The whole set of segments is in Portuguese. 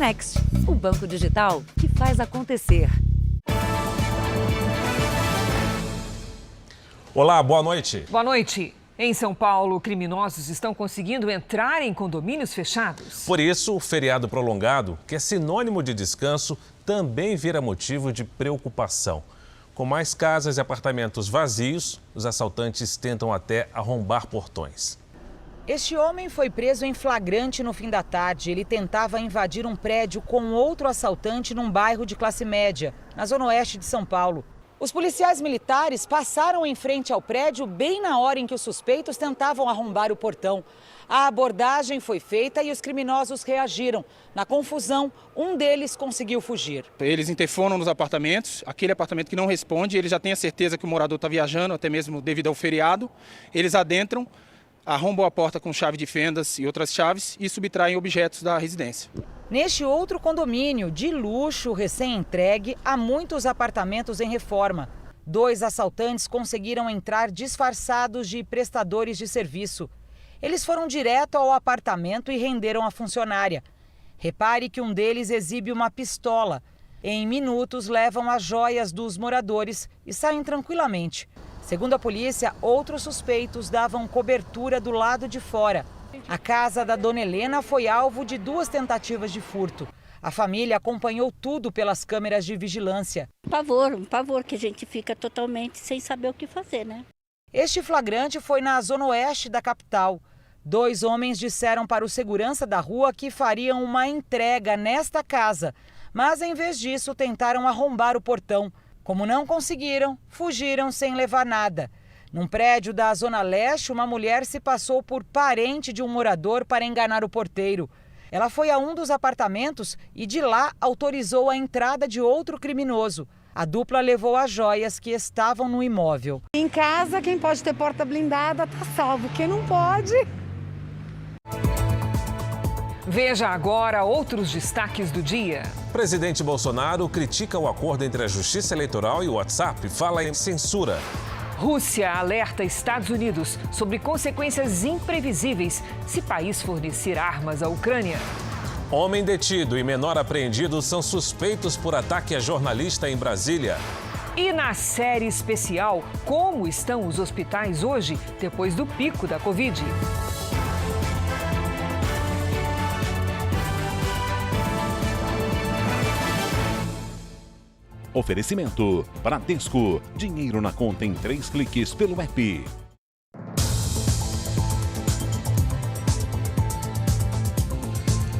Next, o banco digital que faz acontecer. Olá, boa noite. Boa noite. Em São Paulo, criminosos estão conseguindo entrar em condomínios fechados. Por isso, o feriado prolongado, que é sinônimo de descanso, também vira motivo de preocupação. Com mais casas e apartamentos vazios, os assaltantes tentam até arrombar portões. Este homem foi preso em flagrante no fim da tarde. Ele tentava invadir um prédio com outro assaltante num bairro de classe média, na zona oeste de São Paulo. Os policiais militares passaram em frente ao prédio bem na hora em que os suspeitos tentavam arrombar o portão. A abordagem foi feita e os criminosos reagiram. Na confusão, um deles conseguiu fugir. Eles interfonam nos apartamentos, aquele apartamento que não responde, ele já tem a certeza que o morador está viajando, até mesmo devido ao feriado. Eles adentram, arrombam a porta com chave de fendas e outras chaves e subtraem objetos da residência. Neste outro condomínio de luxo recém-entregue, há muitos apartamentos em reforma. 2 assaltantes conseguiram entrar disfarçados de prestadores de serviço. Eles foram direto ao apartamento e renderam a funcionária. Repare que um deles exibe uma pistola. Em minutos, levam as joias dos moradores e saem tranquilamente. Segundo a polícia, outros suspeitos davam cobertura do lado de fora. A casa da dona Helena foi alvo de 2 tentativas de furto. A família acompanhou tudo pelas câmeras de vigilância. Um pavor que a gente fica totalmente sem saber o que fazer, né? Este flagrante foi na zona oeste da capital. 2 homens disseram para o segurança da rua que fariam uma entrega nesta casa, mas em vez disso tentaram arrombar o portão. Como não conseguiram, fugiram sem levar nada. Num prédio da Zona Leste, uma mulher se passou por parente de um morador para enganar o porteiro. Ela foi a um dos apartamentos e de lá autorizou a entrada de outro criminoso. A dupla levou as joias que estavam no imóvel. Em casa, quem pode ter porta blindada está salvo. Quem não pode... Veja agora outros destaques do dia. Presidente Bolsonaro critica o acordo entre a Justiça Eleitoral e o WhatsApp, fala em censura. Rússia alerta Estados Unidos sobre consequências imprevisíveis se país fornecer armas à Ucrânia. Homem detido e menor apreendido são suspeitos por ataque a jornalista em Brasília. E na série especial, como estão os hospitais hoje, depois do pico da Covid? Oferecimento Bradesco. Dinheiro na conta em 3 cliques pelo app.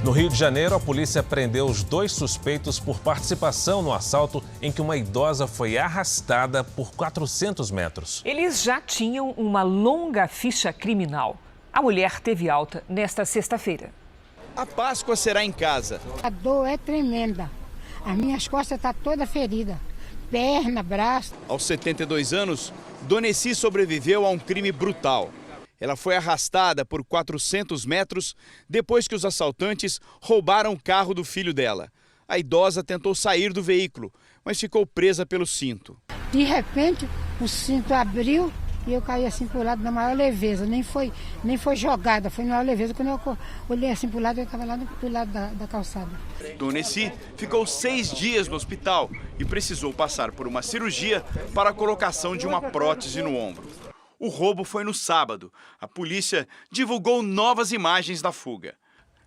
No Rio de Janeiro, a polícia prendeu os 2 suspeitos por participação no assalto em que uma idosa foi arrastada por 400 metros. Eles já tinham uma longa ficha criminal. A mulher teve alta nesta sexta-feira. A Páscoa será em casa. A dor é tremenda. As minhas costas estão toda ferida, perna, braço. Aos 72 anos, Doneci sobreviveu a um crime brutal. Ela foi arrastada por 400 metros depois que os assaltantes roubaram o carro do filho dela. A idosa tentou sair do veículo, mas ficou presa pelo cinto. De repente, o cinto abriu e eu caí assim para o lado na maior leveza. Nem foi jogada, foi na maior leveza. Quando eu olhei assim para o lado, eu estava lá do lado da calçada. Doneci ficou 6 dias no hospital e precisou passar por uma cirurgia para a colocação de uma prótese no ombro. O roubo foi no sábado. A polícia divulgou novas imagens da fuga.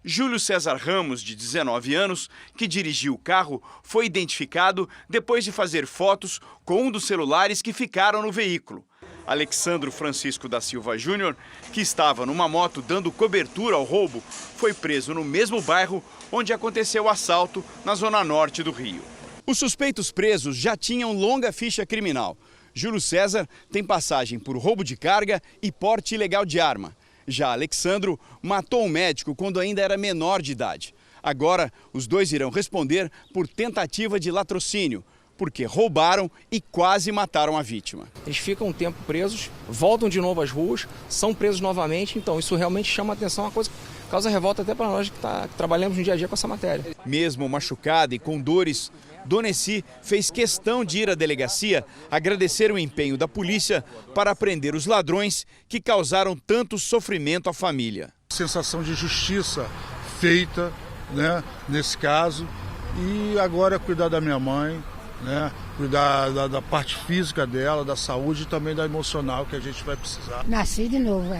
Júlio César Ramos, de 19 anos, que dirigiu o carro, foi identificado depois de fazer fotos com um dos celulares que ficaram no veículo. Alexandro Francisco da Silva Júnior, que estava numa moto dando cobertura ao roubo, foi preso no mesmo bairro onde aconteceu o assalto, na zona norte do Rio. Os suspeitos presos já tinham longa ficha criminal. Júlio César tem passagem por roubo de carga e porte ilegal de arma. Já Alexandro matou um médico quando ainda era menor de idade. Agora, os 2 irão responder por tentativa de latrocínio, porque roubaram e quase mataram a vítima. Eles ficam um tempo presos, voltam de novo às ruas, são presos novamente, então isso realmente chama a atenção, uma coisa que causa revolta até para nós que trabalhamos no dia a dia com essa matéria. Mesmo machucada e com dores, Doneci fez questão de ir à delegacia agradecer o empenho da polícia para prender os ladrões que causaram tanto sofrimento à família. Sensação de justiça feita né, nesse caso. E agora é cuidar da minha mãe, né, cuidar da parte física dela, da saúde e também da emocional que a gente vai precisar. Nasci de novo,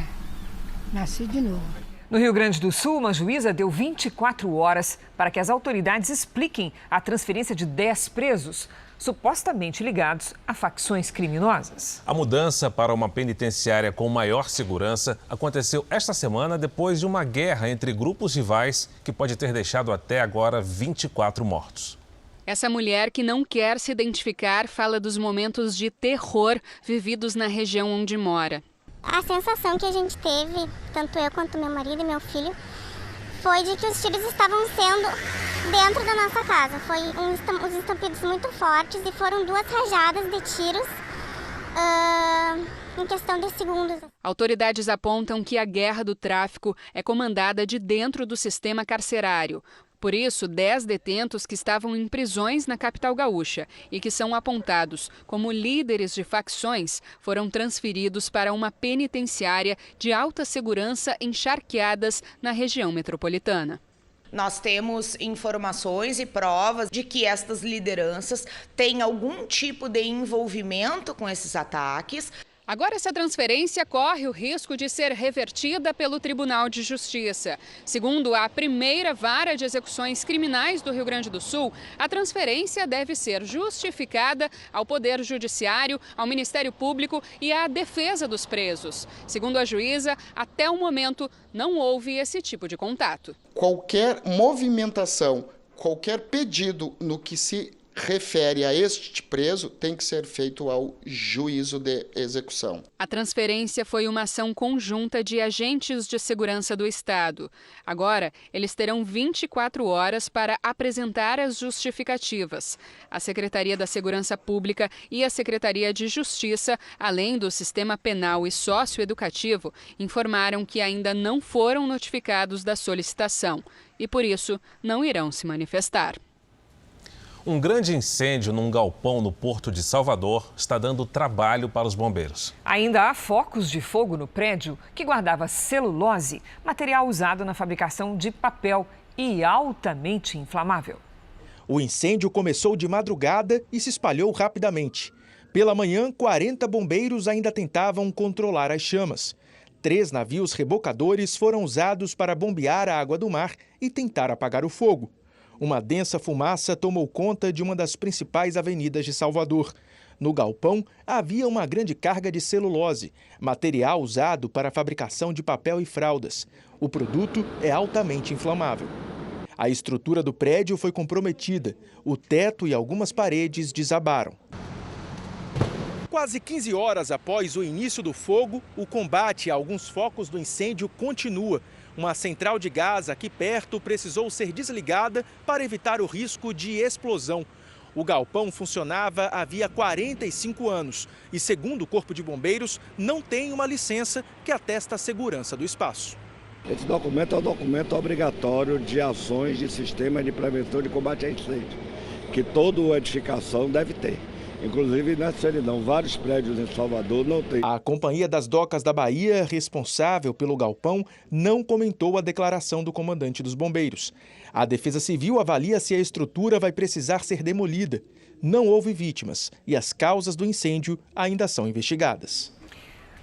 Nasci de novo. No Rio Grande do Sul, uma juíza deu 24 horas para que as autoridades expliquem a transferência de 10 presos, supostamente ligados a facções criminosas. A mudança para uma penitenciária com maior segurança aconteceu esta semana depois de uma guerra entre grupos rivais que pode ter deixado até agora 24 mortos. Essa mulher, que não quer se identificar, fala dos momentos de terror vividos na região onde mora. A sensação que a gente teve, tanto eu quanto meu marido e meu filho, foi de que os tiros estavam sendo dentro da nossa casa. Foi uns estampidos muito fortes e foram 2 rajadas de tiros em questão de segundos. Autoridades apontam que a guerra do tráfico é comandada de dentro do sistema carcerário. Por isso, 10 detentos que estavam em prisões na capital gaúcha e que são apontados como líderes de facções foram transferidos para uma penitenciária de alta segurança em Charqueadas, na região metropolitana. Nós temos informações e provas de que estas lideranças têm algum tipo de envolvimento com esses ataques. Agora, essa transferência corre o risco de ser revertida pelo Tribunal de Justiça. Segundo a primeira vara de execuções criminais do Rio Grande do Sul, a transferência deve ser justificada ao Poder Judiciário, ao Ministério Público e à defesa dos presos. Segundo a juíza, até o momento não houve esse tipo de contato. Qualquer movimentação, qualquer pedido no que se refere a este preso tem que ser feito ao juízo de execução. A transferência foi uma ação conjunta de agentes de segurança do Estado. Agora, eles terão 24 horas para apresentar as justificativas. A Secretaria da Segurança Pública e a Secretaria de Justiça, além do Sistema Penal e Socioeducativo, informaram que ainda não foram notificados da solicitação e, por isso, não irão se manifestar. Um grande incêndio num galpão no Porto de Salvador está dando trabalho para os bombeiros. Ainda há focos de fogo no prédio que guardava celulose, material usado na fabricação de papel e altamente inflamável. O incêndio começou de madrugada e se espalhou rapidamente. Pela manhã, 40 bombeiros ainda tentavam controlar as chamas. 3 navios rebocadores foram usados para bombear a água do mar e tentar apagar o fogo. Uma densa fumaça tomou conta de uma das principais avenidas de Salvador. No galpão, havia uma grande carga de celulose, material usado para a fabricação de papel e fraldas. O produto é altamente inflamável. A estrutura do prédio foi comprometida. O teto e algumas paredes desabaram. Quase 15 horas após o início do fogo, o combate a alguns focos do incêndio continua. Uma central de gás aqui perto precisou ser desligada para evitar o risco de explosão. O galpão funcionava havia 45 anos e, segundo o Corpo de Bombeiros, não tem uma licença que atesta a segurança do espaço. Esse documento é um documento obrigatório de ações de sistemas de prevenção de combate a incêndio, que toda edificação deve ter. Inclusive, nessa solidão, vários prédios em Salvador não tem. A Companhia das Docas da Bahia, responsável pelo galpão, não comentou a declaração do comandante dos bombeiros. A Defesa Civil avalia se a estrutura vai precisar ser demolida. Não houve vítimas e as causas do incêndio ainda são investigadas.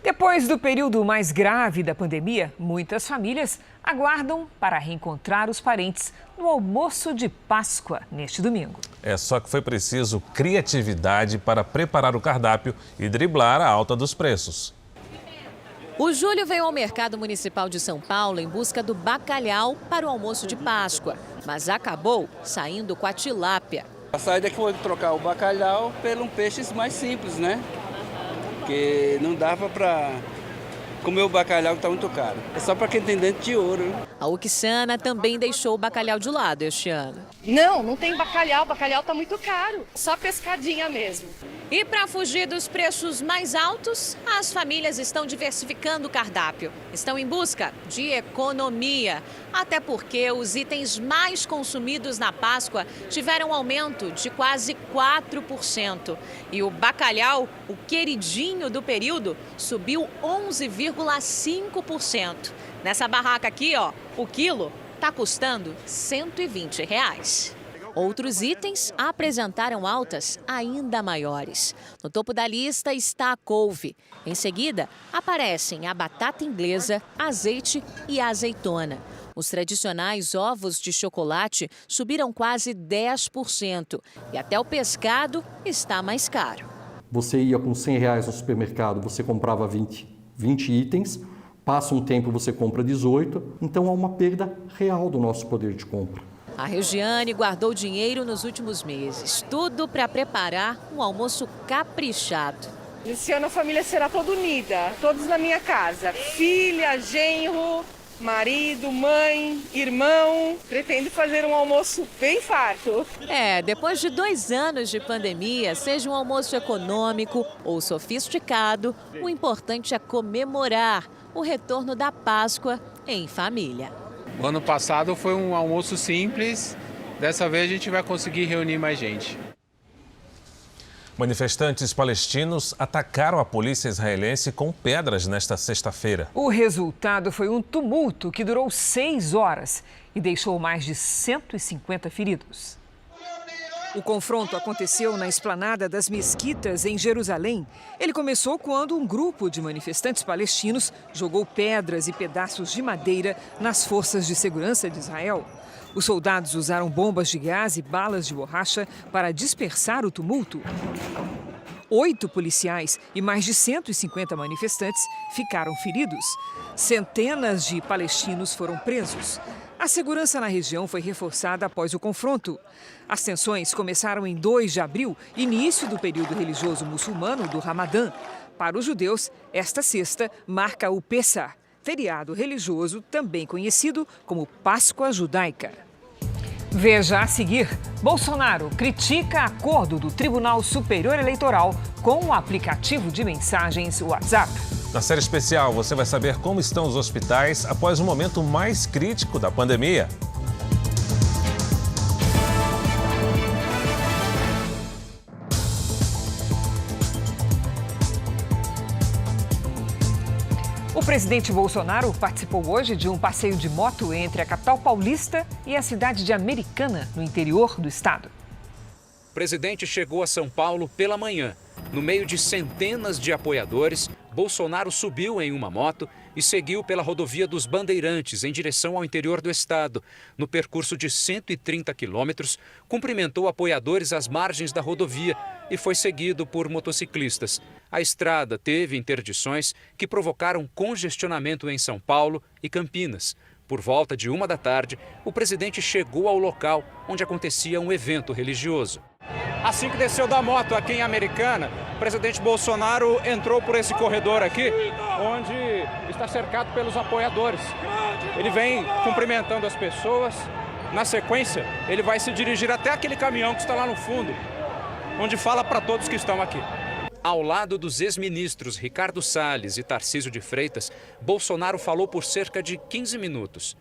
Depois do período mais grave da pandemia, muitas famílias aguardam para reencontrar os parentes no almoço de Páscoa neste domingo. Só que foi preciso criatividade para preparar o cardápio e driblar a alta dos preços. O Júlio veio ao Mercado Municipal de São Paulo em busca do bacalhau para o almoço de Páscoa, mas acabou saindo com a tilápia. A saída que foi trocar o bacalhau por um peixe mais simples, né? Porque não dava para comer o bacalhau que está muito caro. É só para quem tem dente de ouro. A Uxana também deixou o bacalhau de lado este ano. Não tem bacalhau. O bacalhau está muito caro. Só pescadinha mesmo. E para fugir dos preços mais altos, as famílias estão diversificando o cardápio. Estão em busca de economia. Até porque os itens mais consumidos na Páscoa tiveram um aumento de quase 4%. E o bacalhau, o queridinho do período, subiu 11,5%. Nessa barraca aqui, o quilo está custando R$ 120. Outros itens apresentaram altas ainda maiores. No topo da lista está a couve. Em seguida, aparecem a batata inglesa, azeite e a azeitona. Os tradicionais ovos de chocolate subiram quase 10%. E até o pescado está mais caro. Você ia com R$100 no supermercado, você comprava 20 itens. Passa um tempo, você compra 18. Então há uma perda real do nosso poder de compra. A Regiane guardou dinheiro nos últimos meses, tudo para preparar um almoço caprichado. Esse ano a família será toda unida, todos na minha casa. Filha, genro, marido, mãe, irmão. Pretendo fazer um almoço bem farto. Depois de 2 anos de pandemia, seja um almoço econômico ou sofisticado, o importante é comemorar o retorno da Páscoa em família. O ano passado foi um almoço simples, dessa vez a gente vai conseguir reunir mais gente. Manifestantes palestinos atacaram a polícia israelense com pedras nesta sexta-feira. O resultado foi um tumulto que durou 6 horas e deixou mais de 150 feridos. O confronto aconteceu na esplanada das mesquitas em Jerusalém. Ele começou quando um grupo de manifestantes palestinos jogou pedras e pedaços de madeira nas forças de segurança de Israel. Os soldados usaram bombas de gás e balas de borracha para dispersar o tumulto. 8 policiais e mais de 150 manifestantes ficaram feridos. Centenas de palestinos foram presos. A segurança na região foi reforçada após o confronto. As tensões começaram em 2 de abril, início do período religioso muçulmano do Ramadã. Para os judeus, esta sexta marca o Pessah, feriado religioso também conhecido como Páscoa Judaica. Veja a seguir: Bolsonaro critica acordo do Tribunal Superior Eleitoral com o aplicativo de mensagens WhatsApp. Na série especial, você vai saber como estão os hospitais após o momento mais crítico da pandemia. O presidente Bolsonaro participou hoje de um passeio de moto entre a capital paulista e a cidade de Americana, no interior do estado. O presidente chegou a São Paulo pela manhã. No meio de centenas de apoiadores, Bolsonaro subiu em uma moto e seguiu pela rodovia dos Bandeirantes em direção ao interior do estado. No percurso de 130 quilômetros, cumprimentou apoiadores às margens da rodovia e foi seguido por motociclistas. A estrada teve interdições que provocaram congestionamento em São Paulo e Campinas. Por volta de 1 da tarde, o presidente chegou ao local onde acontecia um evento religioso. Assim que desceu da moto aqui em Americana, o presidente Bolsonaro entrou por esse corredor aqui, onde está cercado pelos apoiadores. Ele vem cumprimentando as pessoas. Na sequência, ele vai se dirigir até aquele caminhão que está lá no fundo, onde fala para todos que estão aqui. Ao lado dos ex-ministros Ricardo Salles e Tarcísio de Freitas, Bolsonaro falou por cerca de 15 minutos.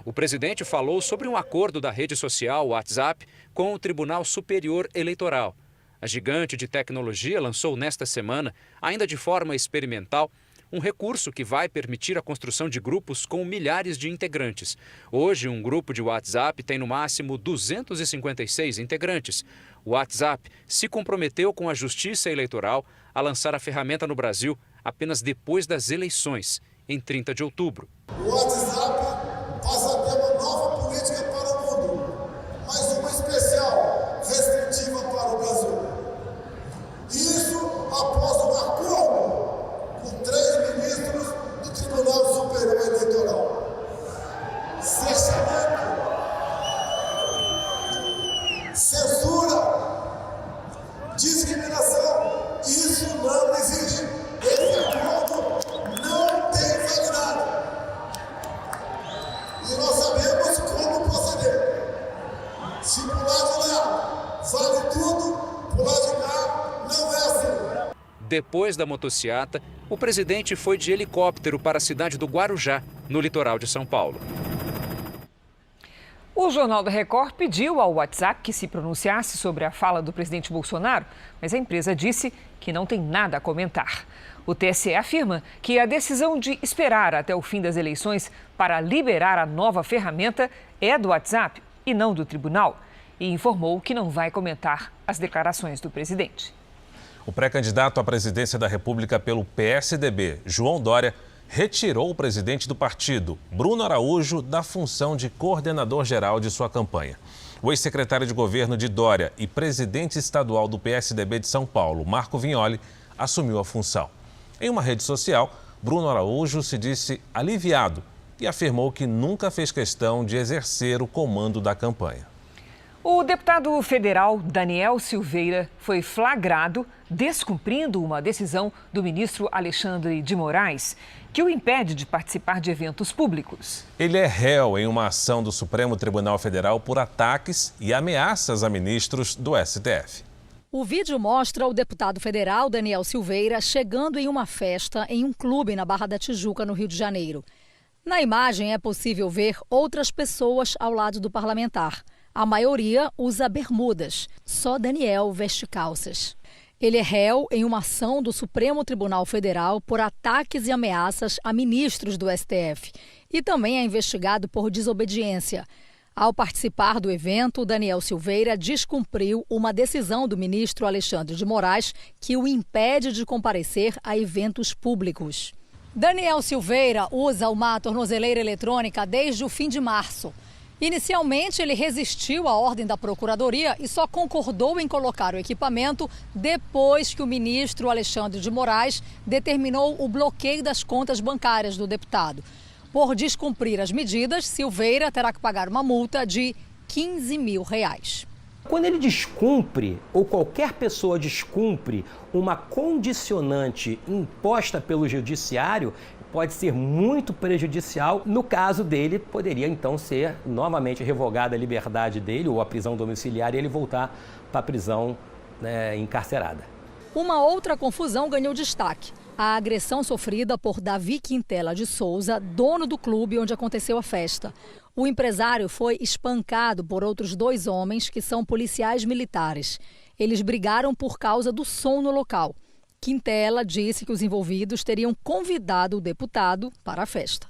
O presidente falou sobre um acordo da rede social WhatsApp com o Tribunal Superior Eleitoral. A gigante de tecnologia lançou nesta semana, ainda de forma experimental, um recurso que vai permitir a construção de grupos com milhares de integrantes. Hoje, um grupo de WhatsApp tem no máximo 256 integrantes. O WhatsApp se comprometeu com a Justiça Eleitoral a lançar a ferramenta no Brasil apenas depois das eleições, em 30 de outubro. O WhatsApp passa a ter uma nova política para o mundo, mas uma especial, restritiva para o Brasil. Isso após um acordo com 3 ministros do Tribunal Superior Eleitoral. Cerceamento, censura, discriminação, isso não existe. Esse acordo não tem validade. E nós sabemos como proceder. Se pular de lá vale tudo, pular de cá não é assim. Depois da motociata, o presidente foi de helicóptero para a cidade do Guarujá, no litoral de São Paulo. O Jornal da Record pediu ao WhatsApp que se pronunciasse sobre a fala do presidente Bolsonaro, mas a empresa disse que não tem nada a comentar. O TSE afirma que a decisão de esperar até o fim das eleições para liberar a nova ferramenta é do WhatsApp e não do tribunal, e informou que não vai comentar as declarações do presidente. O pré-candidato à presidência da República pelo PSDB, João Dória, retirou o presidente do partido, Bruno Araújo, da função de coordenador geral de sua campanha. O ex-secretário de governo de Dória e presidente estadual do PSDB de São Paulo, Marco Vignoli, assumiu a função. Em uma rede social, Bruno Araújo se disse aliviado e afirmou que nunca fez questão de exercer o comando da campanha. O deputado federal Daniel Silveira foi flagrado descumprindo uma decisão do ministro Alexandre de Moraes, que o impede de participar de eventos públicos. Ele é réu em uma ação do Supremo Tribunal Federal por ataques e ameaças a ministros do STF. O vídeo mostra o deputado federal Daniel Silveira chegando em uma festa em um clube na Barra da Tijuca, no Rio de Janeiro. Na imagem é possível ver outras pessoas ao lado do parlamentar. A maioria usa bermudas, só Daniel veste calças. Ele é réu em uma ação do Supremo Tribunal Federal por ataques e ameaças a ministros do STF e também é investigado por desobediência. Ao participar do evento, Daniel Silveira descumpriu uma decisão do ministro Alexandre de Moraes que o impede de comparecer a eventos públicos. Daniel Silveira usa uma tornozeleira eletrônica desde o fim de março. Inicialmente, ele resistiu à ordem da Procuradoria e só concordou em colocar o equipamento depois que o ministro Alexandre de Moraes determinou o bloqueio das contas bancárias do deputado. Por descumprir as medidas, Silveira terá que pagar uma multa de R$15 mil. Quando ele descumpre, ou qualquer pessoa descumpre, uma condicionante imposta pelo judiciário, pode ser muito prejudicial. No caso dele, poderia então ser novamente revogada a liberdade dele ou a prisão domiciliar e ele voltar para a prisão encarcerada. Uma outra confusão ganhou destaque. A agressão sofrida por Davi Quintela de Souza, dono do clube onde aconteceu a festa. O empresário foi espancado por outros 2 homens que são policiais militares. Eles brigaram por causa do som no local. Quintela disse que os envolvidos teriam convidado o deputado para a festa.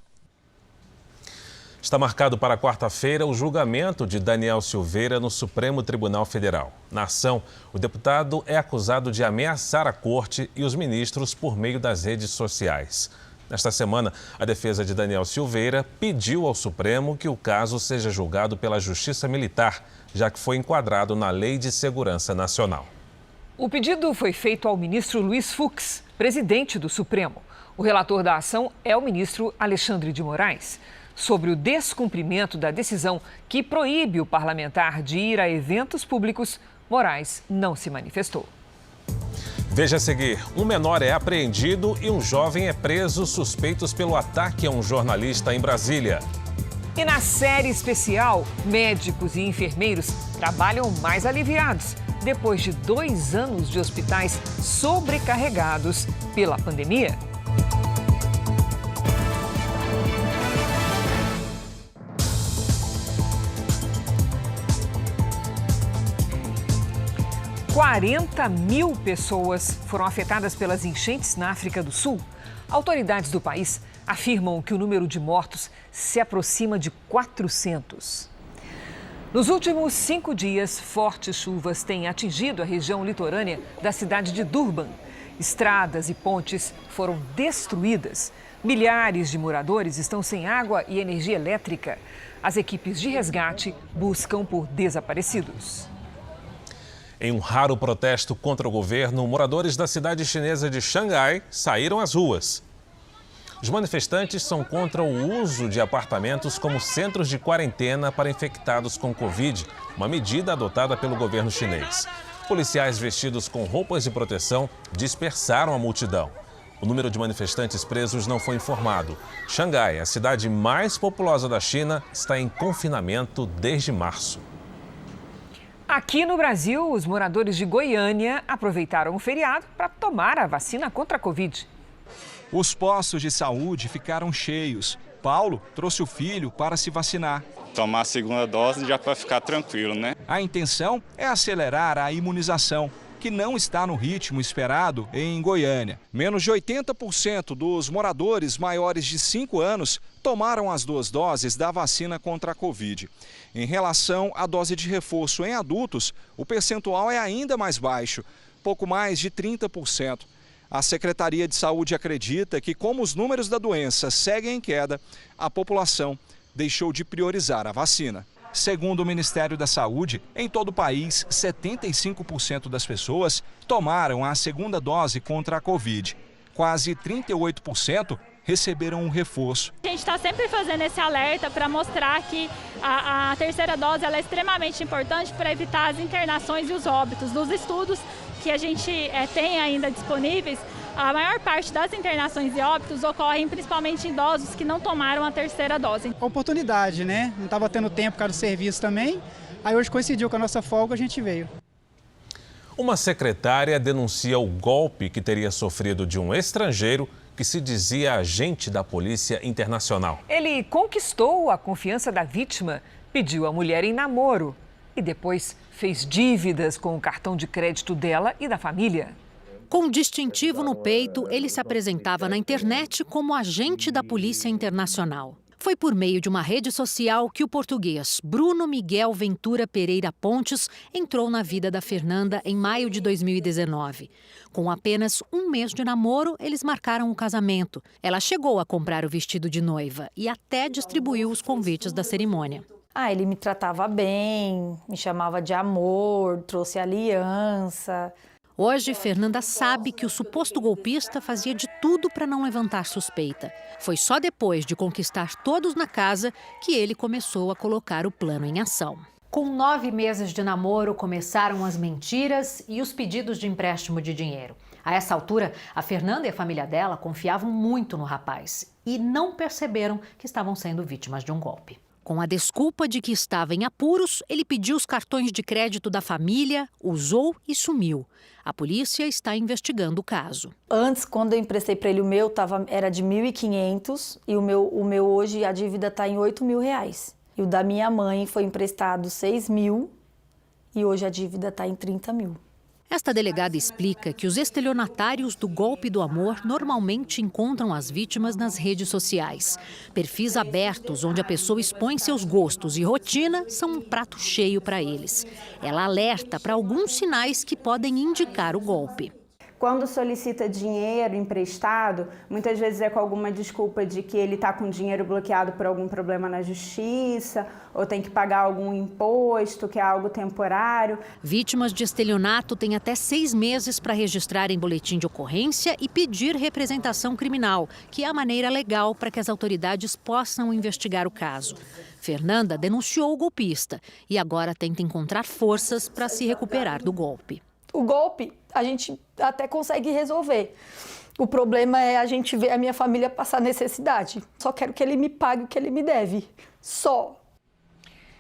Está marcado para quarta-feira o julgamento de Daniel Silveira no Supremo Tribunal Federal. Na ação, o deputado é acusado de ameaçar a corte e os ministros por meio das redes sociais. Nesta semana, a defesa de Daniel Silveira pediu ao Supremo que o caso seja julgado pela Justiça Militar, já que foi enquadrado na Lei de Segurança Nacional. O pedido foi feito ao ministro Luiz Fux, presidente do Supremo. O relator da ação é o ministro Alexandre de Moraes. Sobre o descumprimento da decisão que proíbe o parlamentar de ir a eventos públicos, Moraes não se manifestou. Veja a seguir, um menor é apreendido e um jovem é preso suspeitos pelo ataque a um jornalista em Brasília. E na série especial, médicos e enfermeiros trabalham mais aliviados depois de 2 anos de hospitais sobrecarregados pela pandemia. « 40 mil pessoas foram afetadas pelas enchentes na África do Sul. Autoridades do país afirmam que o número de mortos se aproxima de 400. Nos últimos 5 dias, fortes chuvas têm atingido a região litorânea da cidade de Durban. Estradas e pontes foram destruídas. Milhares de moradores estão sem água e energia elétrica. As equipes de resgate buscam por desaparecidos. Em um raro protesto contra o governo, moradores da cidade chinesa de Xangai saíram às ruas. Os manifestantes são contra o uso de apartamentos como centros de quarentena para infectados com Covid, uma medida adotada pelo governo chinês. Policiais vestidos com roupas de proteção dispersaram a multidão. O número de manifestantes presos não foi informado. Xangai, a cidade mais populosa da China, está em confinamento desde março. Aqui no Brasil, os moradores de Goiânia aproveitaram o feriado para tomar a vacina contra a Covid. Os postos de saúde ficaram cheios. Paulo trouxe o filho para se vacinar. Tomar a segunda dose já para ficar tranquilo, né? A intenção é acelerar a imunização. que não está no ritmo esperado em Goiânia. Menos de 80% dos moradores maiores de 5 anos tomaram as 2 doses da vacina contra a Covid. Em relação à dose de reforço em adultos, o percentual é ainda mais baixo, pouco mais de 30%. A Secretaria de Saúde acredita que, como os números da doença seguem em queda, a população deixou de priorizar a vacina. Segundo o Ministério da Saúde, em todo o país, 75% das pessoas tomaram a 2ª dose contra a Covid. Quase 38% receberam um reforço. A gente está sempre fazendo esse alerta para mostrar que a 3ª dose ela é extremamente importante para evitar as internações e os óbitos. Nos estudos que a gente tem ainda disponíveis, a maior parte das internações e óbitos ocorrem principalmente em idosos que não tomaram a 3ª dose. Oportunidade, né? Não estava tendo tempo por causa do serviço também. Aí hoje coincidiu com a nossa folga, a gente veio. Uma secretária denuncia o golpe que teria sofrido de um estrangeiro que se dizia agente da Polícia Internacional. Ele conquistou a confiança da vítima, pediu a mulher em namoro e depois fez dívidas com o cartão de crédito dela e da família. Com um distintivo no peito, ele se apresentava na internet como agente da Polícia Internacional. Foi por meio de uma rede social que o português Bruno Miguel Ventura Pereira Pontes entrou na vida da Fernanda em maio de 2019. Com apenas um mês de namoro, eles marcaram o casamento. Ela chegou a comprar o vestido de noiva e até distribuiu os convites da cerimônia. Ele me tratava bem, me chamava de amor, trouxe aliança. Hoje, Fernanda sabe que o suposto golpista fazia de tudo para não levantar suspeita. Foi só depois de conquistar todos na casa que ele começou a colocar o plano em ação. Com 9 meses de namoro, começaram as mentiras e os pedidos de empréstimo de dinheiro. A essa altura, a Fernanda e a família dela confiavam muito no rapaz e não perceberam que estavam sendo vítimas de um golpe. Com a desculpa de que estava em apuros, ele pediu os cartões de crédito da família, usou e sumiu. A polícia está investigando o caso. Antes, quando eu emprestei para ele, o meu era de 1.500 e o meu hoje, a dívida está em R$8.000. E o da minha mãe foi emprestado 6.000 e hoje a dívida está em 30.000. Esta delegada explica que os estelionatários do golpe do amor normalmente encontram as vítimas nas redes sociais. Perfis abertos, onde a pessoa expõe seus gostos e rotina, são um prato cheio para eles. Ela alerta para alguns sinais que podem indicar o golpe. Quando solicita dinheiro emprestado, muitas vezes é com alguma desculpa de que ele está com dinheiro bloqueado por algum problema na justiça, ou tem que pagar algum imposto, que é algo temporário. Vítimas de estelionato têm até 6 meses para registrar em boletim de ocorrência e pedir representação criminal, que é a maneira legal para que as autoridades possam investigar o caso. Fernanda denunciou o golpista e agora tenta encontrar forças para se recuperar do golpe. O golpe a gente até consegue resolver. O problema é a gente ver a minha família passar necessidade. Só quero que ele me pague o que ele me deve. Só.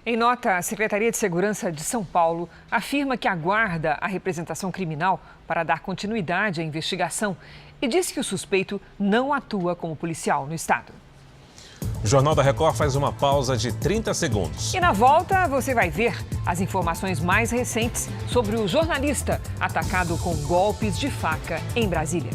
Em nota, a Secretaria de Segurança de São Paulo afirma que aguarda a representação criminal para dar continuidade à investigação e diz que o suspeito não atua como policial no estado. O Jornal da Record faz uma pausa de 30 segundos. E na volta você vai ver as informações mais recentes sobre o jornalista atacado com golpes de faca em Brasília.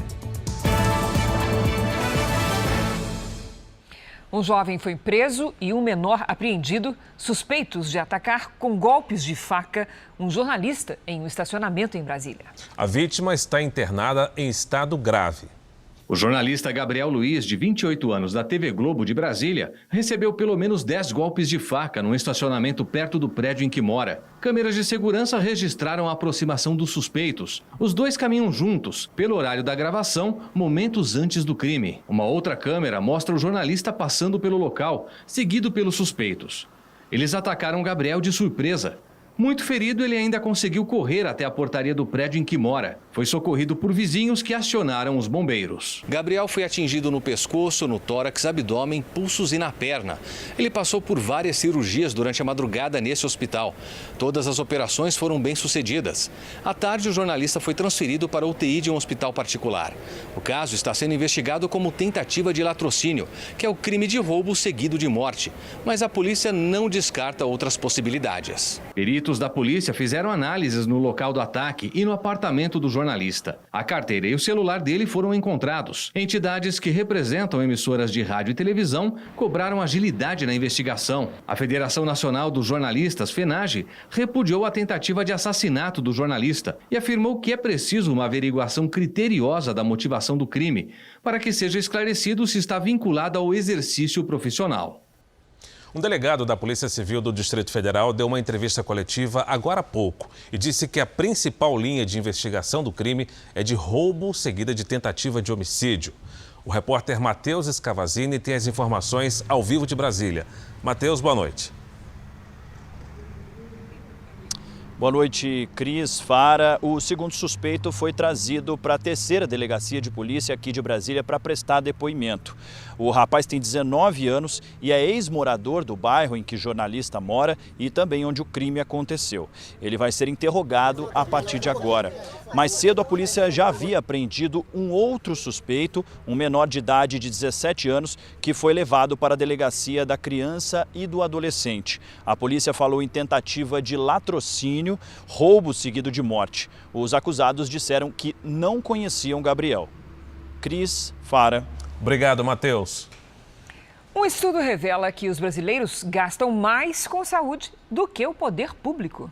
Um jovem foi preso e um menor apreendido, suspeitos de atacar com golpes de faca um jornalista em um estacionamento em Brasília. A vítima está internada em estado grave. O jornalista Gabriel Luiz, de 28 anos, da TV Globo de Brasília, recebeu pelo menos 10 golpes de faca num estacionamento perto do prédio em que mora. Câmeras de segurança registraram a aproximação dos suspeitos. Os dois caminham juntos, pelo horário da gravação, momentos antes do crime. Uma outra câmera mostra o jornalista passando pelo local, seguido pelos suspeitos. Eles atacaram Gabriel de surpresa. Muito ferido, ele ainda conseguiu correr até a portaria do prédio em que mora. Foi socorrido por vizinhos que acionaram os bombeiros. Gabriel foi atingido no pescoço, no tórax, abdômen, pulsos e na perna. Ele passou por várias cirurgias durante a madrugada nesse hospital. Todas as operações foram bem-sucedidas. À tarde, o jornalista foi transferido para a UTI de um hospital particular. O caso está sendo investigado como tentativa de latrocínio, que é o crime de roubo seguido de morte. Mas a polícia não descarta outras possibilidades. Peritos Peritos da polícia fizeram análises no local do ataque e no apartamento do jornalista. A carteira e o celular dele foram encontrados. Entidades que representam emissoras de rádio e televisão cobraram agilidade na investigação. A Federação Nacional dos Jornalistas, FENAGE, repudiou a tentativa de assassinato do jornalista e afirmou que é preciso uma averiguação criteriosa da motivação do crime para que seja esclarecido se está vinculado ao exercício profissional. Um delegado da Polícia Civil do Distrito Federal deu uma entrevista coletiva agora há pouco e disse que a principal linha de investigação do crime é de roubo seguida de tentativa de homicídio. O repórter Matheus Scavazini tem as informações ao vivo de Brasília. Matheus, boa noite. Boa noite, Cris, Fara. O segundo suspeito foi trazido para a 3ª Delegacia de Polícia aqui de Brasília para prestar depoimento. O rapaz tem 19 anos e é ex-morador do bairro em que o jornalista mora e também onde o crime aconteceu. Ele vai ser interrogado a partir de agora. Mais cedo, a polícia já havia apreendido um outro suspeito, um menor de idade de 17 anos, que foi levado para a Delegacia da Criança e do Adolescente. A polícia falou em tentativa de latrocínio, roubo seguido de morte. Os acusados disseram que não conheciam Gabriel. Cris, Fara. Obrigado, Matheus. Um estudo revela que os brasileiros gastam mais com saúde do que o poder público.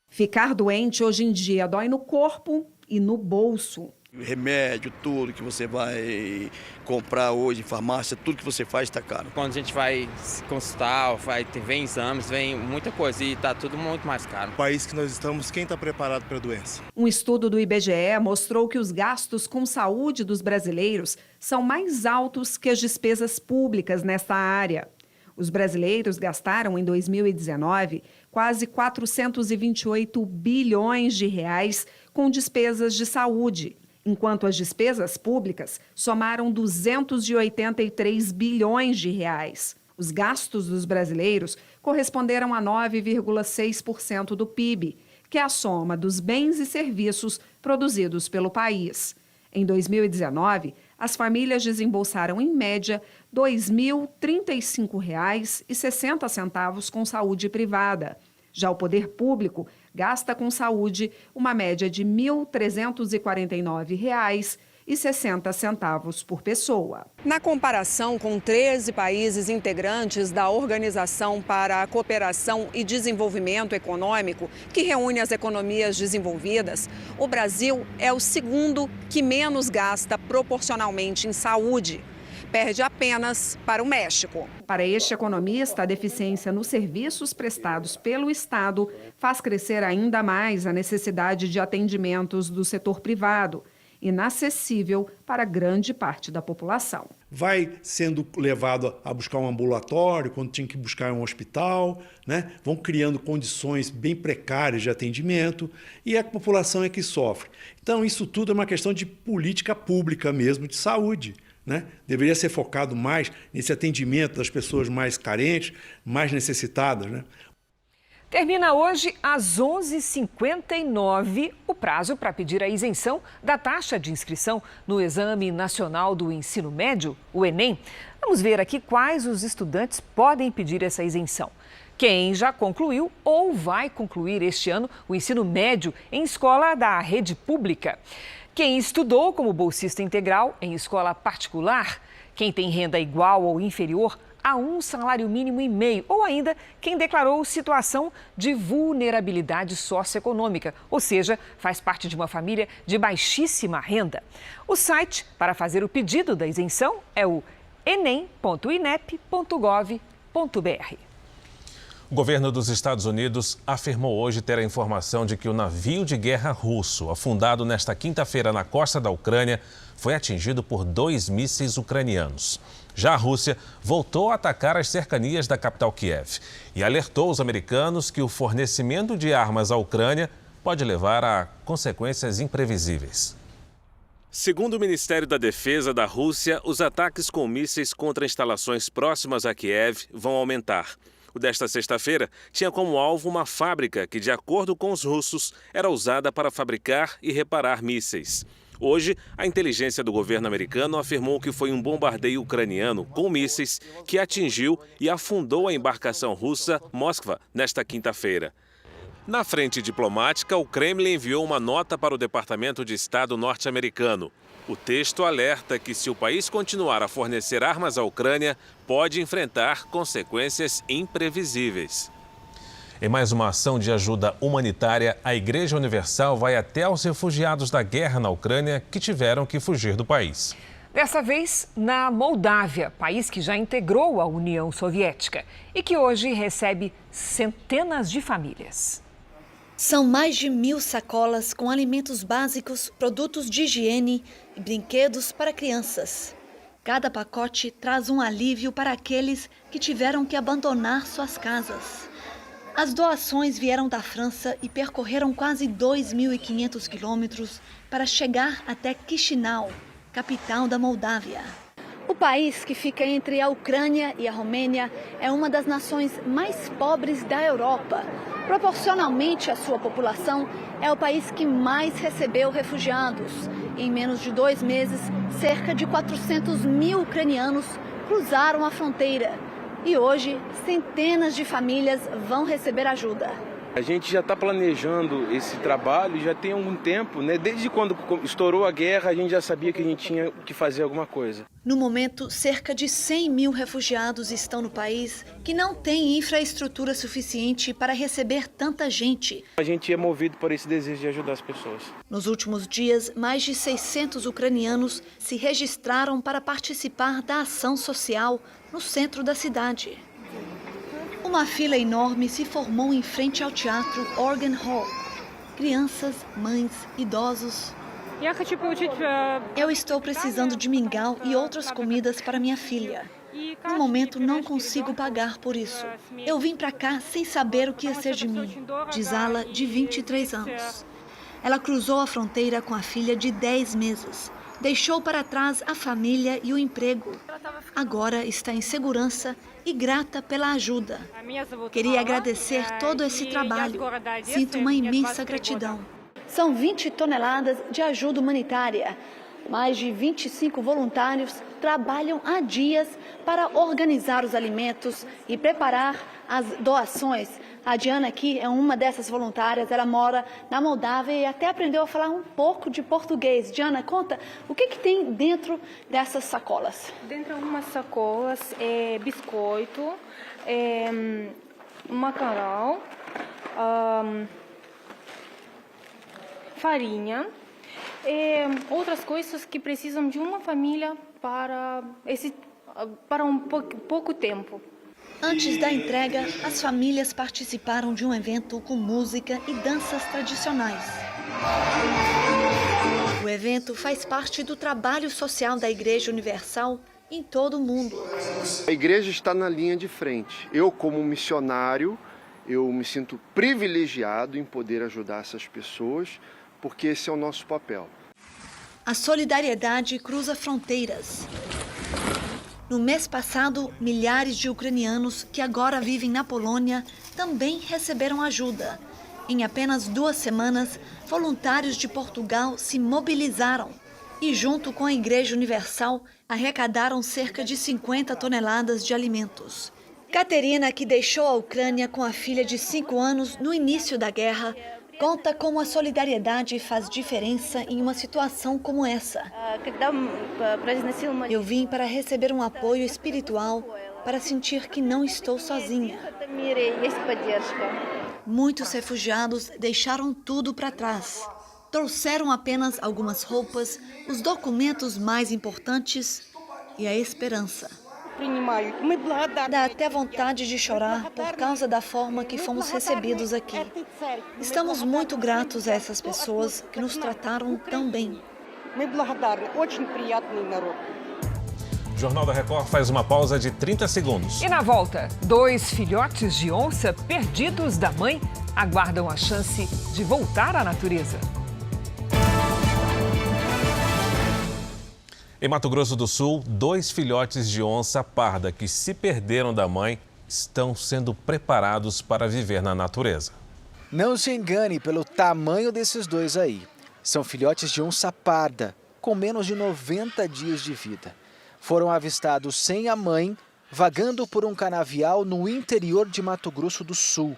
Ficar doente hoje em dia dói no corpo e no bolso. Remédio, tudo que você vai comprar hoje em farmácia, tudo que você faz está caro. Quando a gente vai se consultar, vem exames, vem muita coisa e está tudo muito mais caro. No país que nós estamos, quem está preparado para a doença? Um estudo do IBGE mostrou que os gastos com saúde dos brasileiros são mais altos que as despesas públicas nesta área. Os brasileiros gastaram em 2019 quase 428 bilhões de reais com despesas de saúde, enquanto as despesas públicas somaram 283 bilhões de reais. Os gastos dos brasileiros corresponderam a 9,6% do PIB, que é a soma dos bens e serviços produzidos pelo país. Em 2019, as famílias desembolsaram, em média, R$ 2.035,60 com saúde privada. Já o poder público gasta com saúde uma média de R$ 1.349,60 por pessoa. Na comparação com 13 países integrantes da Organização para a Cooperação e Desenvolvimento Econômico, que reúne as economias desenvolvidas, o Brasil é o segundo que menos gasta proporcionalmente em saúde. Perde apenas para o México. Para este economista, a deficiência nos serviços prestados pelo Estado faz crescer ainda mais a necessidade de atendimentos do setor privado, inacessível para grande parte da população. Vai sendo levado a buscar um ambulatório, quando tinha que buscar um hospital, né? Vão criando condições bem precárias de atendimento e a população é que sofre. Então, isso tudo é uma questão de política pública mesmo, de saúde. Né? Deveria ser focado mais nesse atendimento das pessoas mais carentes, mais necessitadas. Né? Termina hoje às 11h59 o prazo para pedir a isenção da taxa de inscrição no Exame Nacional do Ensino Médio, o Enem. Vamos ver aqui quais os estudantes podem pedir essa isenção. Quem já concluiu ou vai concluir este ano o ensino médio em escola da rede pública. Quem estudou como bolsista integral em escola particular, quem tem renda igual ou inferior a um salário mínimo e meio, ou ainda quem declarou situação de vulnerabilidade socioeconômica, ou seja, faz parte de uma família de baixíssima renda. O site para fazer o pedido da isenção é o enem.inep.gov.br. O governo dos Estados Unidos afirmou hoje ter a informação de que o navio de guerra russo, afundado nesta quinta-feira na costa da Ucrânia, foi atingido por 2 mísseis ucranianos. Já a Rússia voltou a atacar as cercanias da capital Kiev e alertou os americanos que o fornecimento de armas à Ucrânia pode levar a consequências imprevisíveis. Segundo o Ministério da Defesa da Rússia, os ataques com mísseis contra instalações próximas a Kiev vão aumentar. O desta sexta-feira tinha como alvo uma fábrica que, de acordo com os russos, era usada para fabricar e reparar mísseis. Hoje, a inteligência do governo americano afirmou que foi um bombardeio ucraniano com mísseis que atingiu e afundou a embarcação russa Moskva nesta quinta-feira. Na frente diplomática, o Kremlin enviou uma nota para o Departamento de Estado norte-americano. O texto alerta que, se o país continuar a fornecer armas à Ucrânia, pode enfrentar consequências imprevisíveis. Em mais uma ação de ajuda humanitária, a Igreja Universal vai até aos refugiados da guerra na Ucrânia que tiveram que fugir do país. Dessa vez na Moldávia, país que já integrou a União Soviética e que hoje recebe centenas de famílias. São mais de 1.000 sacolas com alimentos básicos, produtos de higiene e brinquedos para crianças. Cada pacote traz um alívio para aqueles que tiveram que abandonar suas casas. As doações vieram da França e percorreram quase 2.500 quilômetros para chegar até Chisinau, capital da Moldávia. O país, que fica entre a Ucrânia e a Romênia, é uma das nações mais pobres da Europa. Proporcionalmente à sua população, é o país que mais recebeu refugiados. Em menos de 2 meses, cerca de 400.000 ucranianos cruzaram a fronteira. E hoje, centenas de famílias vão receber ajuda. A gente já está planejando esse trabalho já tem algum tempo, né? Desde quando estourou a guerra, a gente já sabia que a gente tinha que fazer alguma coisa. No momento, cerca de 100.000 refugiados estão no país que não tem infraestrutura suficiente para receber tanta gente. A gente é movido por esse desejo de ajudar as pessoas. Nos últimos dias, mais de 600 ucranianos se registraram para participar da ação social no centro da cidade. Uma fila enorme se formou em frente ao teatro Organ Hall. Crianças, mães, idosos. Eu estou precisando de mingau e outras comidas para minha filha. No momento, não consigo pagar por isso. Eu vim para cá sem saber o que ia ser de mim, diz Ala, de 23 anos. Ela cruzou a fronteira com a filha de 10 meses. Deixou para trás a família e o emprego. Agora está em segurança e grata pela ajuda. Queria agradecer todo esse trabalho. Sinto uma imensa gratidão. São 20 toneladas de ajuda humanitária. Mais de 25 voluntários trabalham há dias para organizar os alimentos e preparar as doações. A Diana aqui é uma dessas voluntárias, ela mora na Moldávia e até aprendeu a falar um pouco de português. Diana, conta, o que tem dentro dessas sacolas? Dentro de umas sacolas é biscoito, macarrão, farinha, outras coisas que precisam de uma família para pouco tempo. Antes da entrega, as famílias participaram de um evento com música e danças tradicionais. O evento faz parte do trabalho social da Igreja Universal em todo o mundo. A igreja está na linha de frente. Eu, como missionário, eu me sinto privilegiado em poder ajudar essas pessoas, porque esse é o nosso papel. A solidariedade cruza fronteiras. No mês passado, milhares de ucranianos que agora vivem na Polônia também receberam ajuda. Em apenas 2 semanas, voluntários de Portugal se mobilizaram e, junto com a Igreja Universal, arrecadaram cerca de 50 toneladas de alimentos. Caterina, que deixou a Ucrânia com a filha de 5 anos no início da guerra, conta como a solidariedade faz diferença em uma situação como essa. Eu vim para receber um apoio espiritual, para sentir que não estou sozinha. Muitos refugiados deixaram tudo para trás. Trouxeram apenas algumas roupas, os documentos mais importantes e a esperança. Dá até vontade de chorar por causa da forma que fomos recebidos aqui. Estamos muito gratos a essas pessoas que nos trataram tão bem. O Jornal da Record faz uma pausa de 30 segundos. E na volta, 2 filhotes de onça perdidos da mãe aguardam a chance de voltar à natureza. Em Mato Grosso do Sul, 2 filhotes de onça parda que se perderam da mãe estão sendo preparados para viver na natureza. Não se engane pelo tamanho desses 2 aí. São filhotes de onça parda, com menos de 90 dias de vida. Foram avistados sem a mãe, vagando por um canavial no interior de Mato Grosso do Sul.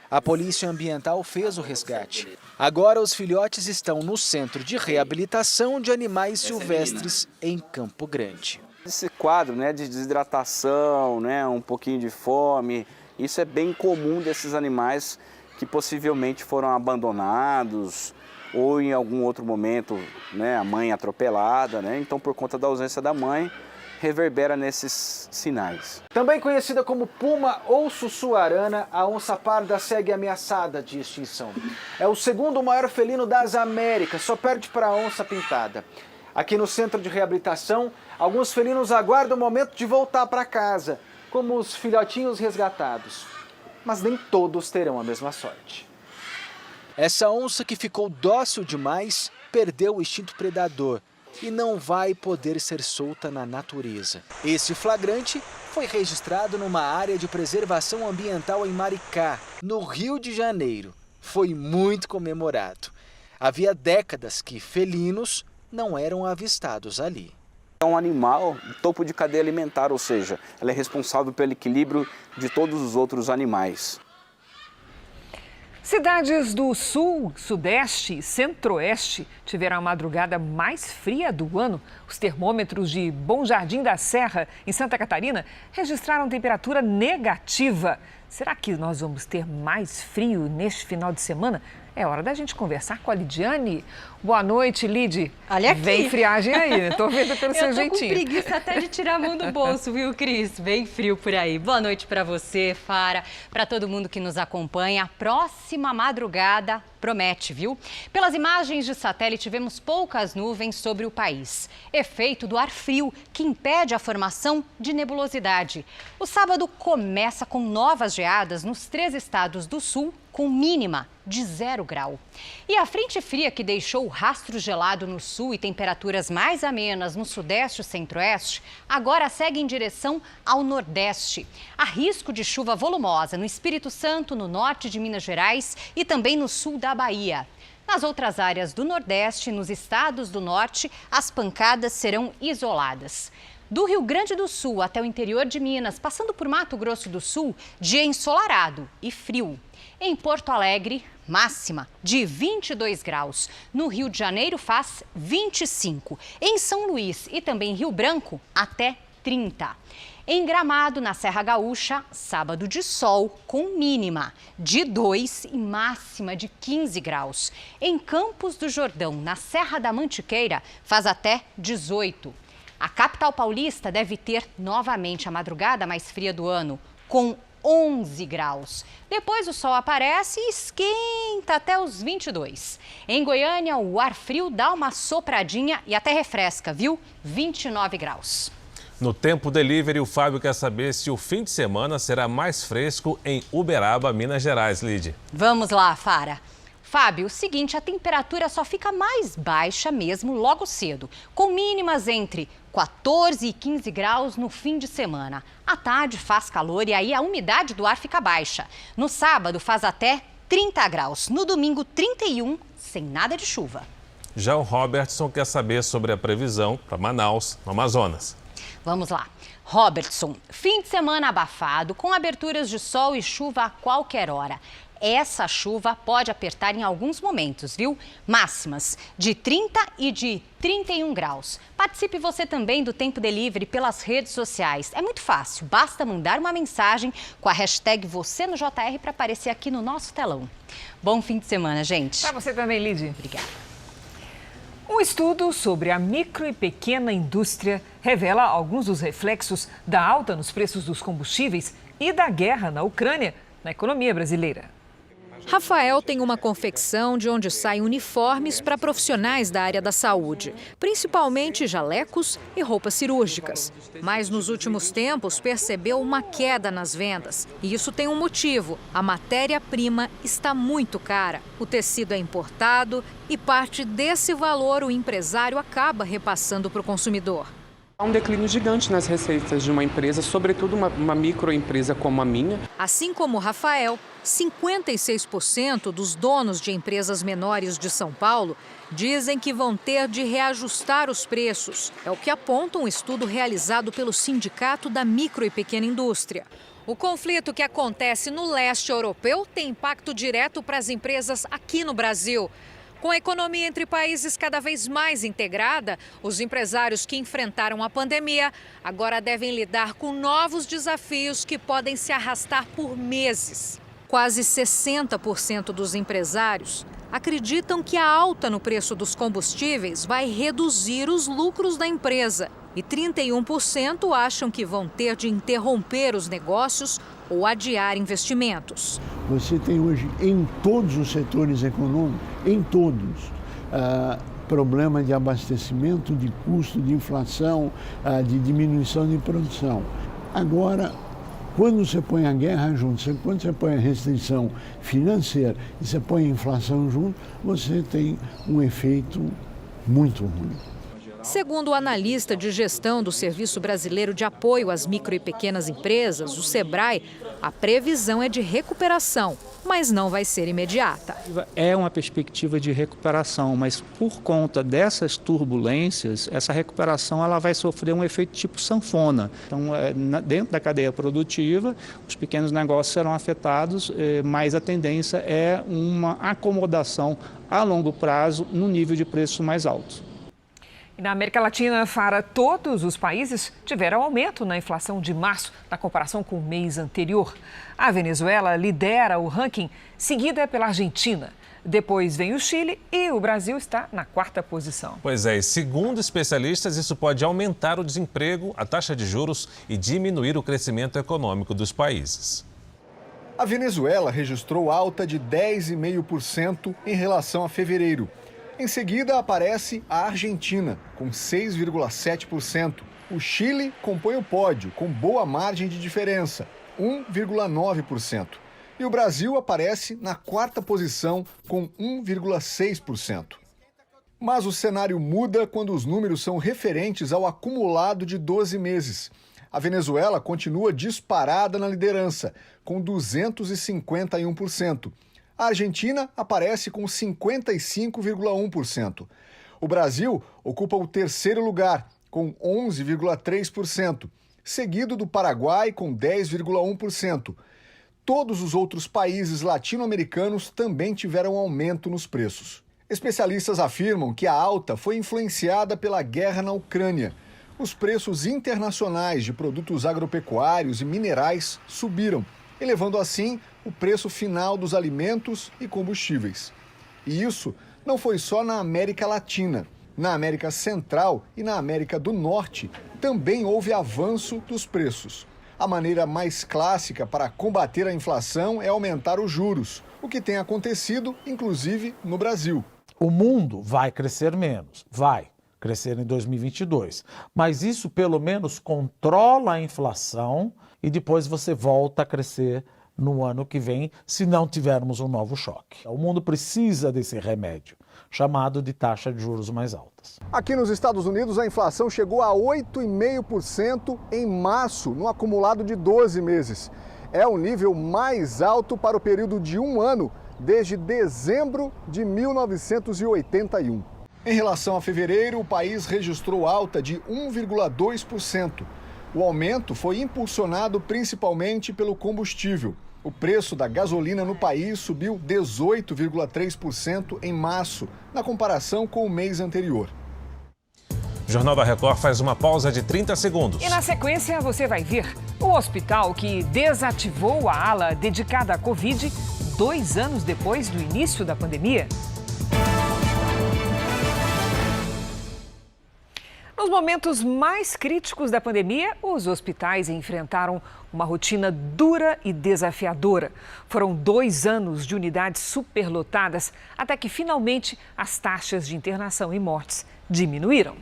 A Polícia Ambiental fez o resgate. Agora os filhotes estão no Centro de Reabilitação de Animais Silvestres em Campo Grande. Esse quadro, né, de desidratação, né, um pouquinho de fome, isso é bem comum desses animais que possivelmente foram abandonados ou em algum outro momento, né, a mãe atropelada, né, então por conta da ausência da mãe, reverbera nesses sinais. Também conhecida como puma ou sussuarana, a onça parda segue ameaçada de extinção. É o segundo maior felino das Américas, só perde para a onça pintada. Aqui no Centro de Reabilitação, alguns felinos aguardam o momento de voltar para casa, como os filhotinhos resgatados. Mas nem todos terão a mesma sorte. Essa onça que ficou dócil demais perdeu o instinto predador e não vai poder ser solta na natureza. Esse flagrante foi registrado numa área de preservação ambiental em Maricá, no Rio de Janeiro. Foi muito comemorado. Havia décadas que felinos não eram avistados ali. É um animal topo de cadeia alimentar, ou seja, ela é responsável pelo equilíbrio de todos os outros animais. Cidades do Sul, Sudeste e Centro-Oeste tiveram a madrugada mais fria do ano. Os termômetros de Bom Jardim da Serra, em Santa Catarina, registraram temperatura negativa. Será que nós vamos ter mais frio neste final de semana? É hora da gente conversar com a Lidiane. Boa noite, Lid. Olha aqui. Vem friagem aí, tô vendo pelo seu jeitinho. Eu tô com preguiça até de tirar a mão do bolso, viu, Cris? Bem frio por aí. Boa noite pra você, Fara, pra todo mundo que nos acompanha. A próxima madrugada promete, viu? Pelas imagens de satélite, vemos poucas nuvens sobre o país. Efeito do ar frio, que impede a formação de nebulosidade. O sábado começa com novas geadas nos 3 estados do sul, com mínima de 0 grau. E a frente fria que deixou rastro gelado no sul e temperaturas mais amenas no sudeste e centro-oeste, agora segue em direção ao nordeste. Há risco de chuva volumosa no Espírito Santo, no norte de Minas Gerais e também no sul da Bahia. Nas outras áreas do nordeste e nos estados do norte, as pancadas serão isoladas. Do Rio Grande do Sul até o interior de Minas, passando por Mato Grosso do Sul, dia ensolarado e frio. Em Porto Alegre, máxima de 22 graus. No Rio de Janeiro faz 25. Em São Luís e também Rio Branco, até 30. Em Gramado, na Serra Gaúcha, sábado de sol com mínima de 2 e máxima de 15 graus. Em Campos do Jordão, na Serra da Mantiqueira, faz até 18. A capital paulista deve ter novamente a madrugada mais fria do ano, com 11 graus. Depois o sol aparece e esquenta até os 22. Em Goiânia, o ar frio dá uma sopradinha e até refresca, viu? 29 graus. No Tempo Delivery, o Fábio quer saber se o fim de semana será mais fresco em Uberaba, Minas Gerais, Lid. Vamos lá, Fara. Fábio, o seguinte, a temperatura só fica mais baixa mesmo logo cedo, com mínimas entre 14 e 15 graus no fim de semana. À tarde faz calor e aí a umidade do ar fica baixa. No sábado faz até 30 graus, no domingo 31, sem nada de chuva. Já o Robertson quer saber sobre a previsão para Manaus, no Amazonas. Vamos lá. Robertson, fim de semana abafado, com aberturas de sol e chuva a qualquer hora. Essa chuva pode apertar em alguns momentos, viu? Máximas de 30 e de 31 graus. Participe você também do Tempo Delivery pelas redes sociais. É muito fácil, basta mandar uma mensagem com a hashtag você no JR para aparecer aqui no nosso telão. Bom fim de semana, gente. Para você também, Lid. Obrigada. Um estudo sobre a micro e pequena indústria revela alguns dos reflexos da alta nos preços dos combustíveis e da guerra na Ucrânia na economia brasileira. Rafael tem uma confecção de onde saem uniformes para profissionais da área da saúde, principalmente jalecos e roupas cirúrgicas. Mas nos últimos tempos percebeu uma queda nas vendas. E isso tem um motivo: a matéria-prima está muito cara. O tecido é importado e parte desse valor o empresário acaba repassando para o consumidor. Há um declínio gigante nas receitas de uma empresa, sobretudo uma microempresa como a minha. Assim como o Rafael, 56% dos donos de empresas menores de São Paulo dizem que vão ter de reajustar os preços. É o que aponta um estudo realizado pelo Sindicato da Micro e Pequena Indústria. O conflito que acontece no leste europeu tem impacto direto para as empresas aqui no Brasil. Com a economia entre países cada vez mais integrada, os empresários que enfrentaram a pandemia agora devem lidar com novos desafios que podem se arrastar por meses. Quase 60% dos empresários acreditam que a alta no preço dos combustíveis vai reduzir os lucros da empresa. E 31% acham que vão ter de interromper os negócios ou adiar investimentos. Você tem hoje em todos os setores econômicos, em todos, problema de abastecimento, de custo, de inflação, de diminuição de produção. Agora, quando você põe a guerra junto, quando você põe a restrição financeira e você põe a inflação junto, você tem um efeito muito ruim. Segundo o analista de gestão do Serviço Brasileiro de Apoio às Micro e Pequenas Empresas, o SEBRAE, a previsão é de recuperação, mas não vai ser imediata. É uma perspectiva de recuperação, mas por conta dessas turbulências, essa recuperação ela vai sofrer um efeito tipo sanfona. Então, dentro da cadeia produtiva, os pequenos negócios serão afetados, mas a tendência é uma acomodação a longo prazo no nível de preço mais alto. E na América Latina, Fara, todos os países tiveram aumento na inflação de março, na comparação com o mês anterior. A Venezuela lidera o ranking, seguida pela Argentina. Depois vem o Chile e o Brasil está na 4ª posição. Pois é, e segundo especialistas, isso pode aumentar o desemprego, a taxa de juros e diminuir o crescimento econômico dos países. A Venezuela registrou alta de 10,5% em relação a fevereiro. Em seguida, aparece a Argentina, com 6,7%. O Chile compõe o pódio, com boa margem de diferença, 1,9%. E o Brasil aparece na 4ª posição, com 1,6%. Mas o cenário muda quando os números são referentes ao acumulado de 12 meses. A Venezuela continua disparada na liderança, com 251%. A Argentina aparece com 55,1%. O Brasil ocupa o 3º lugar, com 11,3%, seguido do Paraguai, com 10,1%. Todos os outros países latino-americanos também tiveram aumento nos preços. Especialistas afirmam que a alta foi influenciada pela guerra na Ucrânia. Os preços internacionais de produtos agropecuários e minerais subiram, elevando assim o preço final dos alimentos e combustíveis. E isso não foi só na América Latina. Na América Central e na América do Norte também houve avanço dos preços. A maneira mais clássica para combater a inflação é aumentar os juros, o que tem acontecido, inclusive, no Brasil. O mundo vai crescer menos, vai crescer em 2022, mas isso pelo menos controla a inflação e depois você volta a crescer no ano que vem, se não tivermos um novo choque. O mundo precisa desse remédio, chamado de taxa de juros mais altas. Aqui nos Estados Unidos, a inflação chegou a 8,5% em março, no acumulado de 12 meses. É o nível mais alto para o período de um ano, desde dezembro de 1981. Em relação a fevereiro, o país registrou alta de 1,2%. O aumento foi impulsionado principalmente pelo combustível. O preço da gasolina no país subiu 18,3% em março, na comparação com o mês anterior. O Jornal da Record faz uma pausa de 30 segundos. E na sequência você vai ver o hospital que desativou a ala dedicada à Covid 2 anos depois do início da pandemia. Nos momentos mais críticos da pandemia, os hospitais enfrentaram uma rotina dura e desafiadora. Foram 2 anos de unidades superlotadas, até que finalmente as taxas de internação e mortes diminuíram.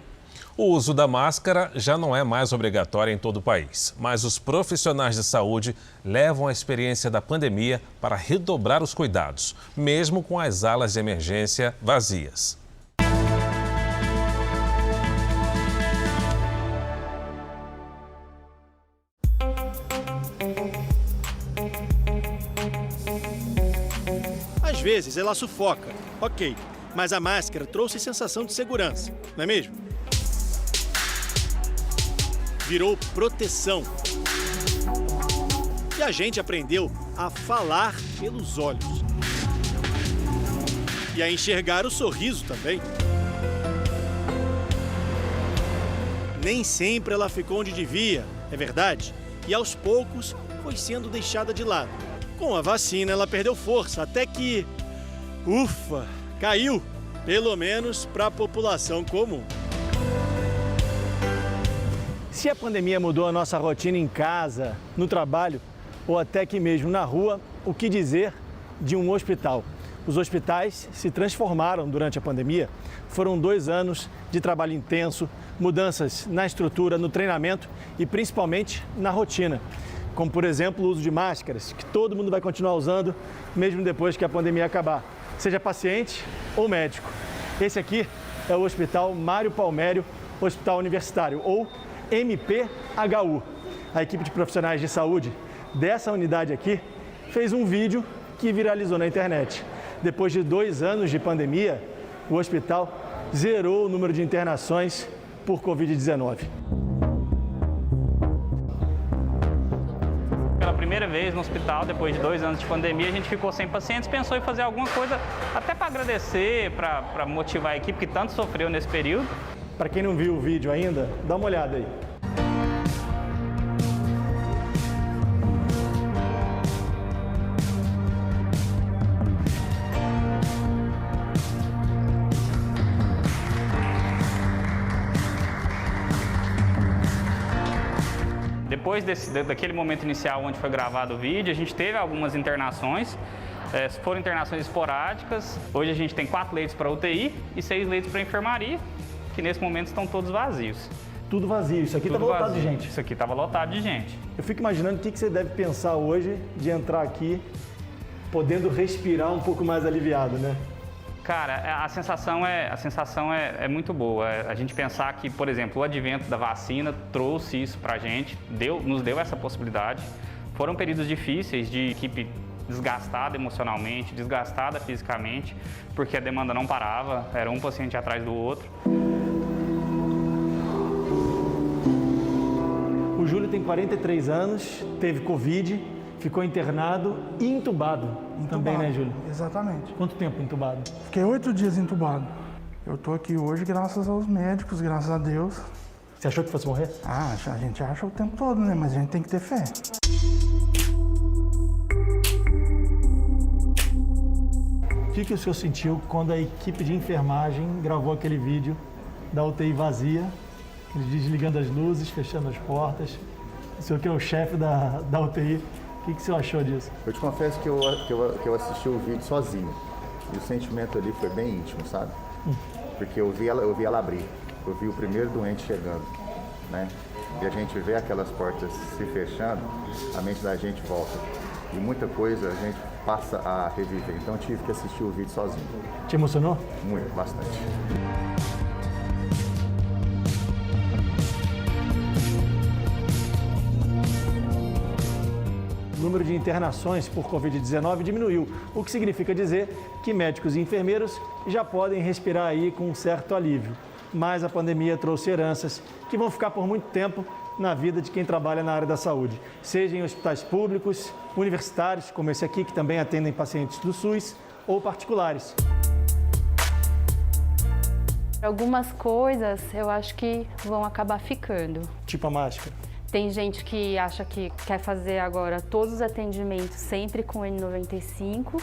O uso da máscara já não é mais obrigatório em todo o país, mas os profissionais de saúde levam a experiência da pandemia para redobrar os cuidados, mesmo com as alas de emergência vazias. Às vezes ela sufoca, ok, mas a máscara trouxe sensação de segurança, não é mesmo? Virou proteção. E a gente aprendeu a falar pelos olhos. E a enxergar o sorriso também. Nem sempre ela ficou onde devia, é verdade. E aos poucos foi sendo deixada de lado. Com a vacina ela perdeu força, até que, ufa, caiu, pelo menos para a população comum. Se a pandemia mudou a nossa rotina em casa, no trabalho ou até aqui mesmo na rua, o que dizer de um hospital? Os hospitais se transformaram durante a pandemia. Foram 2 anos de trabalho intenso, mudanças na estrutura, no treinamento e principalmente na rotina. Como, por exemplo, o uso de máscaras, que todo mundo vai continuar usando mesmo depois que a pandemia acabar, seja paciente ou médico. Esse aqui é o Hospital Mário Palmério, Hospital Universitário, ou MPHU. A equipe de profissionais de saúde dessa unidade aqui fez um vídeo que viralizou na internet. Depois de 2 anos de pandemia, o hospital zerou o número de internações por Covid-19. Pela primeira vez no hospital, depois de 2 anos de pandemia, a gente ficou sem pacientes, pensou em fazer alguma coisa até para agradecer, para motivar a equipe que tanto sofreu nesse período. Para quem não viu o vídeo ainda, dá uma olhada aí. Depois daquele momento inicial onde foi gravado o vídeo, a gente teve algumas internações, foram internações esporádicas. Hoje a gente tem 4 leitos para UTI e 6 leitos para enfermaria, que nesse momento estão todos vazios. Tudo vazio, isso aqui estava lotado de gente. Isso aqui estava lotado de gente. Eu fico imaginando o que você deve pensar hoje de entrar aqui podendo respirar um pouco mais aliviado, né? Cara, a sensação é muito boa. A gente pensar que, por exemplo, o advento da vacina trouxe isso pra gente, nos deu essa possibilidade. Foram períodos difíceis de equipe desgastada emocionalmente, desgastada fisicamente, porque a demanda não parava, era um paciente atrás do outro. O Júlio tem 43 anos, teve Covid, ficou internado e entubado. Também, né, Júlio? Exatamente. Quanto tempo entubado? Fiquei 8 dias entubado. Eu tô aqui hoje graças aos médicos, graças a Deus. Você achou que fosse morrer? Ah, a gente acha o tempo todo, né? Mas a gente tem que ter fé. O que o senhor sentiu quando a equipe de enfermagem gravou aquele vídeo da UTI vazia, eles desligando as luzes, fechando as portas? O senhor que é o chefe da UTI, o que o senhor achou disso? Eu te confesso que eu assisti o vídeo sozinho. E o sentimento ali foi bem íntimo, sabe? Porque eu vi ela abrir. Eu vi o primeiro doente chegando, né? E a gente vê aquelas portas se fechando, a mente da gente volta. E muita coisa a gente passa a reviver. Então eu tive que assistir o vídeo sozinho. Te emocionou? Muito, bastante. O número de internações por Covid-19 diminuiu, o que significa dizer que médicos e enfermeiros já podem respirar aí com um certo alívio. Mas a pandemia trouxe heranças que vão ficar por muito tempo na vida de quem trabalha na área da saúde, seja em hospitais públicos, universitários, como esse aqui, que também atendem pacientes do SUS, ou particulares. Algumas coisas eu acho que vão acabar ficando. Tipo a máscara. Tem gente que acha que quer fazer agora todos os atendimentos sempre com N95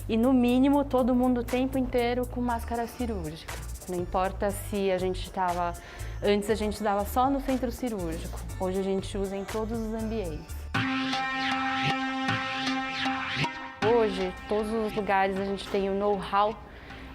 e, no mínimo, todo mundo o tempo inteiro com máscara cirúrgica. Não importa se a gente estava... Antes a gente usava só no centro cirúrgico, hoje a gente usa em todos os ambientes. Hoje, todos os lugares a gente tem o know-how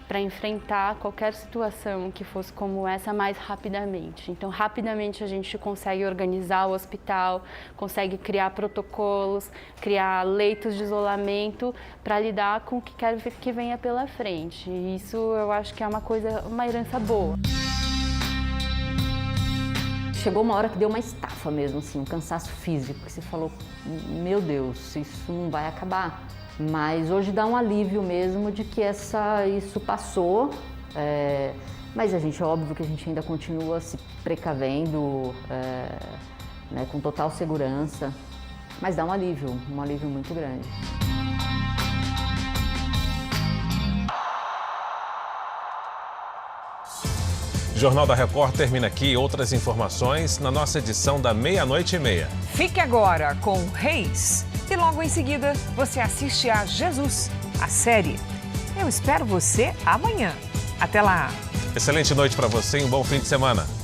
para enfrentar qualquer situação que fosse como essa mais rapidamente. Então, rapidamente a gente consegue organizar o hospital, consegue criar protocolos, criar leitos de isolamento para lidar com o que quer que venha pela frente. E isso eu acho que é uma herança boa. Chegou uma hora que deu uma estafa mesmo, assim, um cansaço físico, que você falou, meu Deus, isso não vai acabar. Mas hoje dá um alívio mesmo de que isso passou, mas a gente, óbvio que a gente ainda continua se precavendo, né, com total segurança, mas dá um alívio muito grande. O Jornal da Record termina aqui. Outras informações na nossa edição da 00:30. Fique agora com Reis e logo em seguida você assiste a Jesus, a série. Eu espero você amanhã. Até lá! Excelente noite para você e um bom fim de semana.